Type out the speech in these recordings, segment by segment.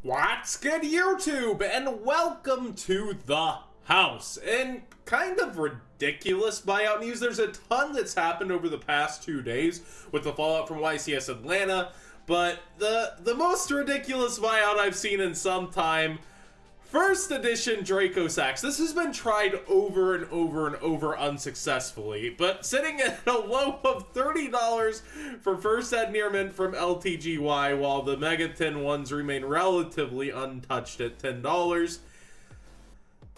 What's good, YouTube, and welcome to the house. And kind of ridiculous buyout news. There's a ton that's happened over the past 2 days with the fallout from YCS Atlanta, but the most ridiculous buyout I've seen in some time, first edition Dracossack. This has been tried over and over and over unsuccessfully, but sitting at a low of $30 for first ed near mint from LTGY, while the Mega Tin ones remain relatively untouched at $10.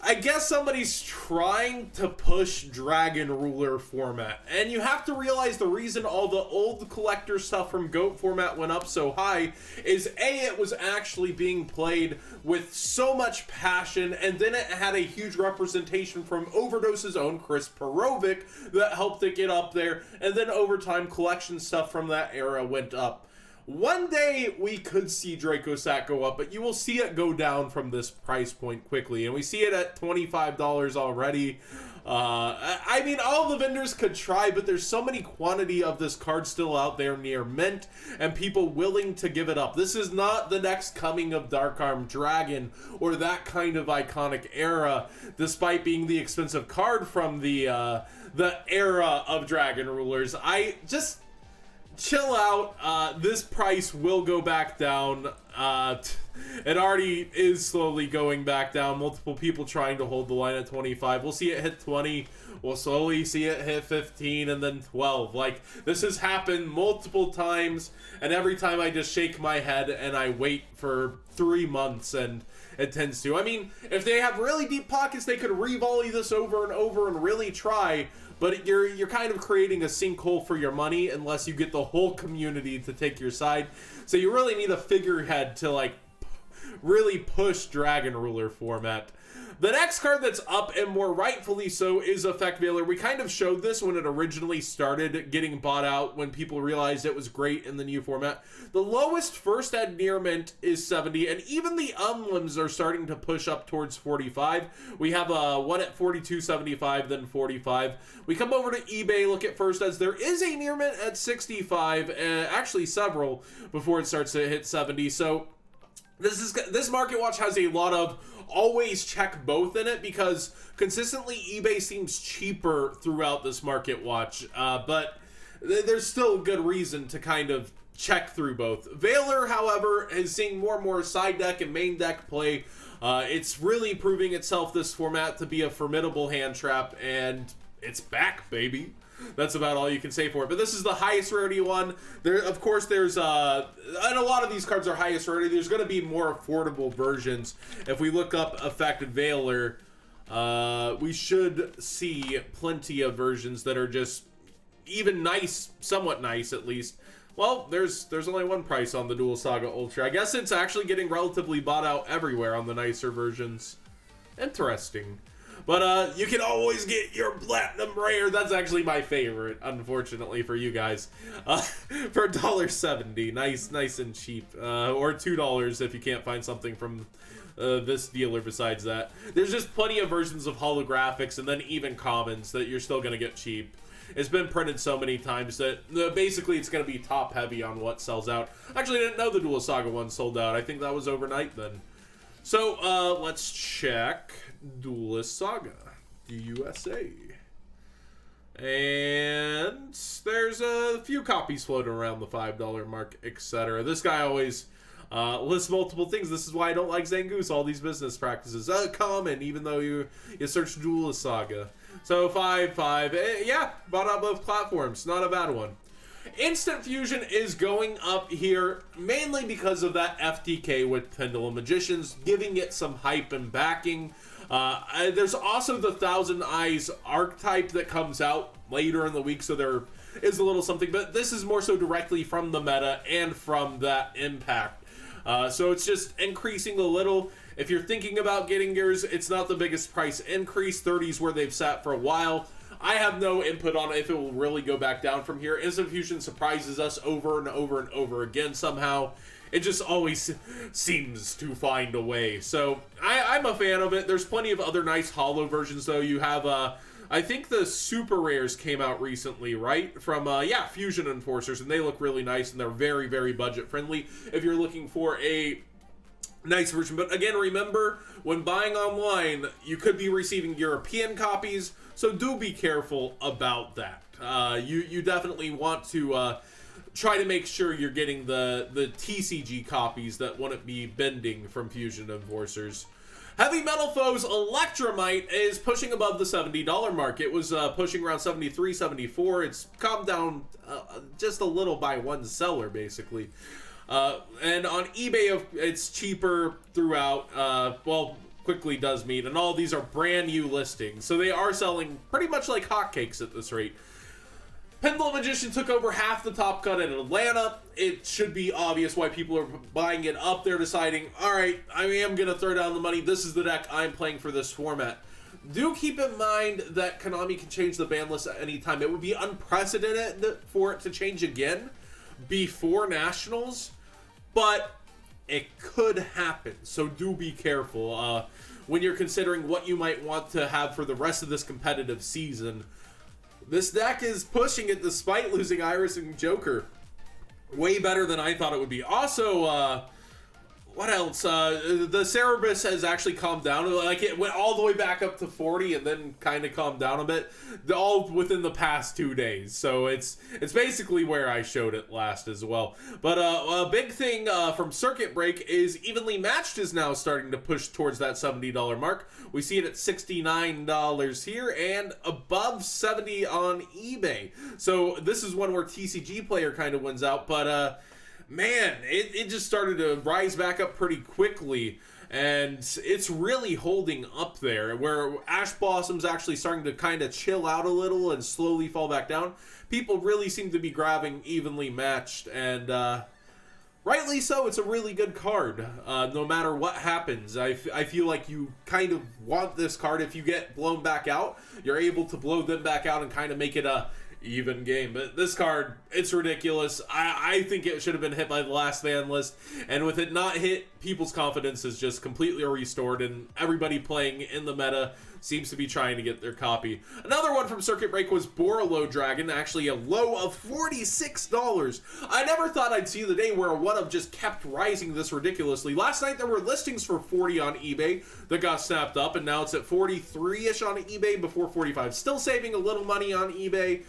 I guess somebody's trying to push Dragon Ruler format, and you have to realize the reason all the old collector stuff from GOAT format went up so high is A, it was actually being played with so much passion, and then it had a huge representation from Overdose's own Chris Perovic that helped it get up there, and then over time collection stuff from that era went up. One day we could see Dracossack go up, but you will see it go down from this price point quickly, and we see it at $25 already. I mean, all the vendors could try, but there's so many quantity of this card still out there near mint, and people willing to give it up. This is not the next coming of Dark Arm Dragon, or that kind of iconic era, despite being the expensive card from the era of Dragon Rulers. Chill out. This price will go back down. It already is slowly going back down. Multiple people trying to hold the line at 25. We'll see it hit 20. We'll slowly see it hit 15 and then 12. Like, this has happened multiple times, and every time I just shake my head and I wait for 3 months, and it tends to. I mean, if they have really deep pockets, they could re-volley this over and over and really try. But you're kind of creating a sinkhole for your money unless you get the whole community to take your side. So you really need a figurehead to, like, really push Dragon Ruler format. The next card that's up, and more rightfully so, is Effect Veiler. We kind of showed this when it originally started getting bought out, when people realized it was great in the new format. The lowest first ed near mint is 70, and even the unlims are starting to push up towards 45. We have one at 42.75, then 45. We come over to eBay, look at first eds. There is a near mint at 65, actually several, before it starts to hit 70. So this Market Watch has a lot of always check both in it, because consistently eBay seems cheaper throughout this Market Watch, but there's still good reason to kind of check through both. Veiler, however, is seeing more and more side deck and main deck play. It's really proving itself, this format, to be a formidable hand trap, and it's back, baby. That's about all you can say for it. But this is the highest rarity one. There, of course, there's and a lot of these cards are highest rarity. There's going to be more affordable versions. If we look up Effect Veiler, we should see plenty of versions that are just even nice, somewhat nice at least. Well, there's only one price on the Duel Saga Ultra. I guess it's actually getting relatively bought out everywhere on the nicer versions. Interesting. But you can always get your platinum rare. That's actually my favorite, unfortunately for you guys. For $1.70, nice and cheap, or $2 if you can't find something from this dealer besides that. There's just plenty of versions of holographics and then even commons that you're still gonna get cheap. It's been printed so many times that basically it's gonna be top heavy on what sells out. Actually, I didn't know the Duel Saga one sold out. I think that was overnight then. So let's check Duel Saga, the USA. And there's a few copies floating around the $5 mark, etc. This guy always lists multiple things. This is why I don't like Zangoose, all these business practices. Common, even though you search Duel Saga. So 5.5, yeah, bought out both platforms. Not a bad one. Instant Fusion is going up here mainly because of that FTK with Pinball Magicians, giving it some hype and backing. There's also the Thousand Eyes archetype that comes out later in the week, so there is a little something, but this is more so directly from the meta and from that impact. So it's just increasing a little. If you're thinking about getting yours, it's not the biggest price increase. 30 is where they've sat for a while. I have no input on if it will really go back down from here. Instant Fusion surprises us over and over and over again somehow. It just always seems to find a way. So I'm a fan of it. There's plenty of other nice holo versions, though. You have, I think the super rares came out recently, right? From, yeah, Fusion Enforcers, and they look really nice, and they're very, very budget friendly. If you're looking for a nice version. But again, remember, when buying online, you could be receiving European copies, so do be careful about that. You definitely want to try to make sure you're getting the TCG copies that wouldn't be bending from Fusion Enforcers. Heavy Metal Foes Electromite is pushing above the $70 mark. It was pushing around 73, 74. It's calmed down just a little by one seller, basically. And on eBay, it's cheaper throughout. Well, quickly does meet, and all these are brand new listings, so they are selling pretty much like hotcakes at this rate. Pinball Magician took over half the top cut in Atlanta. It should be obvious why people are buying it up. They're deciding, all right, I am going to throw down the money. This is the deck I'm playing for this format. Do keep in mind that Konami can change the ban list at any time. It would be unprecedented for it to change again before Nationals, but it could happen. So do be careful when you're considering what you might want to have for the rest of this competitive season. This deck is pushing it despite losing Iris and Joker. Way better than I thought it would be. Also, what else? The Cerebus has actually calmed down. Like, it went all the way back up to 40 and then kind of calmed down a bit. All within the past 2 days. So it's basically where I showed it last as well. But a big thing from Circuit Break is Evenly Matched is now starting to push towards that $70 mark. We see it at $69 here and above 70 on eBay. So this is one where TCG Player kind of wins out. But man, it just started to rise back up pretty quickly, and it's really holding up there, where Ash Blossom's actually starting to kind of chill out a little and slowly fall back down. People really seem to be grabbing Evenly Matched, and rightly so. It's a really good card. No matter what happens, I feel like you kind of want this card. If you get blown back out, you're able to blow them back out and kind of make it a even game. But this card, it's ridiculous. I think it should have been hit by the last ban list, and with it not hit, people's confidence is just completely restored, and everybody playing in the meta seems to be trying to get their copy. Another one from Circuit Break was Borel Dragon, actually a low of $46. I never thought I'd see the day where a one-of just kept rising this ridiculously. Last night there were listings for 40 on eBay that got snapped up, and now it's at 43-ish on eBay before 45. Still saving a little money on eBay.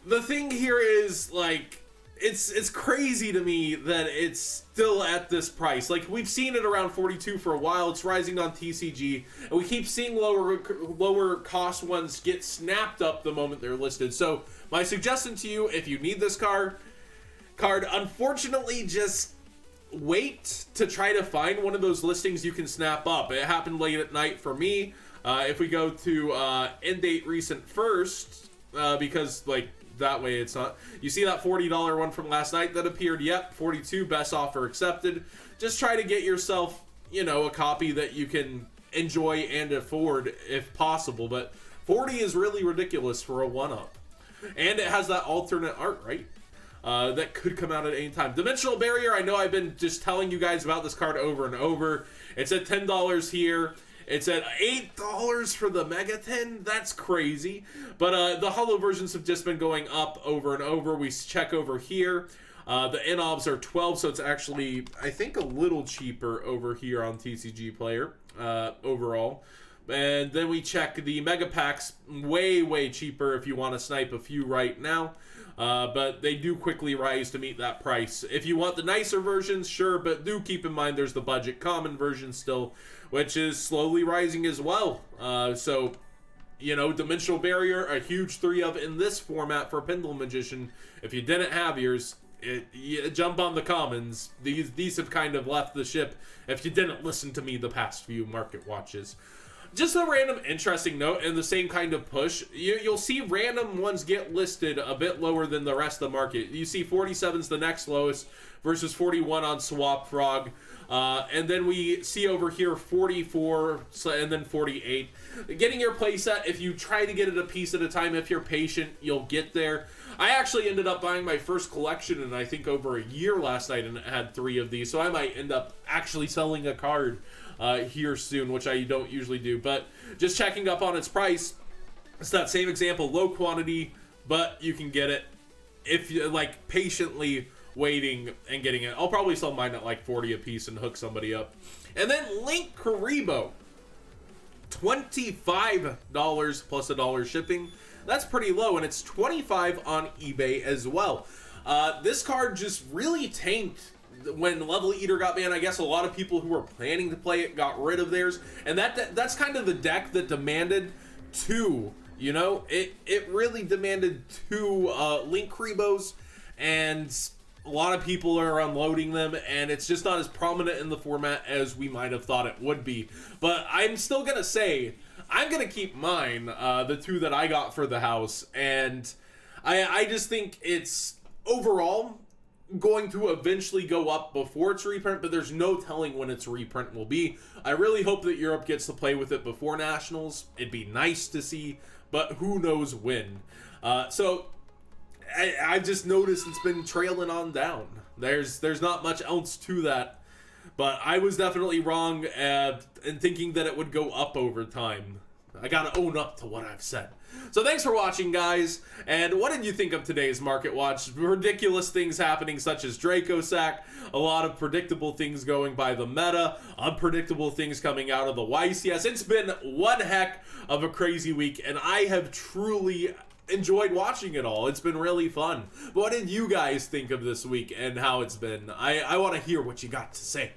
The thing here is, like, it's crazy to me that it's still at this price. Like, we've seen it around 42 for a while. It's rising on TCG, and we keep seeing lower cost ones get snapped up the moment they're listed. So my suggestion to you, if you need this card, unfortunately, just wait to try to find one of those listings you can snap up. It happened late at night for me. If we go to end date recent first, because, like, that way it's not. You see that $40 one from last night that appeared? Yep, 42, best offer accepted. Just try to get yourself, you know, a copy that you can enjoy and afford if possible. But 40 is really ridiculous for a one-up. And it has that alternate art, right? That could come out at any time. Dimensional Barrier, I know I've been just telling you guys about this card over and over. It's at $10 here. It's at $8 for the Mega 10. That's crazy. But the holo versions have just been going up over and over. We check over here. The NOBs are 12, so it's actually, I think, a little cheaper over here on TCG Player overall. And then we check the Mega Packs, way, way cheaper if you want to snipe a few right now. But they do quickly rise to meet that price. If you want the nicer versions, sure, but do keep in mind there's the budget common version still, which is slowly rising as well. So, you know, Dimensional Barrier, a huge 3-of in this format for Pinball Magician. If you didn't have yours, you jump on the commons. These have kind of left the ship if you didn't listen to me the past few market watches. Just a random interesting note, and the same kind of push, you'll see random ones get listed a bit lower than the rest of the market. You see 47's the next lowest versus 41 on Swap Frog. And then we see over here 44 and then 48. Getting your playset, if you try to get it a piece at a time, if you're patient, you'll get there. I actually ended up buying my first collection in, I think, over a year last night, and it had 3 of these. So I might end up actually selling a card here soon, which I don't usually do. But just checking up on its price, it's that same example, low quantity, but you can get it if you, like, patiently waiting and getting it. I'll probably sell mine at like 40 a piece and hook somebody up. And then Link Karibo, $25 plus $1 shipping. That's pretty low, and it's $25 on eBay as well. This card just really tanked when Level Eater got banned. I guess a lot of people who were planning to play it got rid of theirs, and that's kind of the deck that demanded two. You know, it really demanded two Link Karibos, and a lot of people are unloading them, and it's just not as prominent in the format as we might have thought it would be. But I'm still gonna say I'm gonna keep mine, the two that I got for the house, and I just think it's overall going to eventually go up before its reprint, but there's no telling when its reprint will be. I really hope that Europe gets to play with it before Nationals. It'd be nice to see, but who knows when. So I've just noticed it's been trailing on down. There's not much else to that, but I was definitely wrong in thinking that it would go up over time. I gotta own up to what I've said. So thanks for watching, guys, and what did you think of today's Market Watch? Ridiculous things happening such as Dracossack, a lot of predictable things going by the meta, unpredictable things coming out of the YCS. It's been one heck of a crazy week, and I have truly enjoyed watching it all. It's been really fun. What did you guys think of this week and how it's been? I want to hear what you got to say.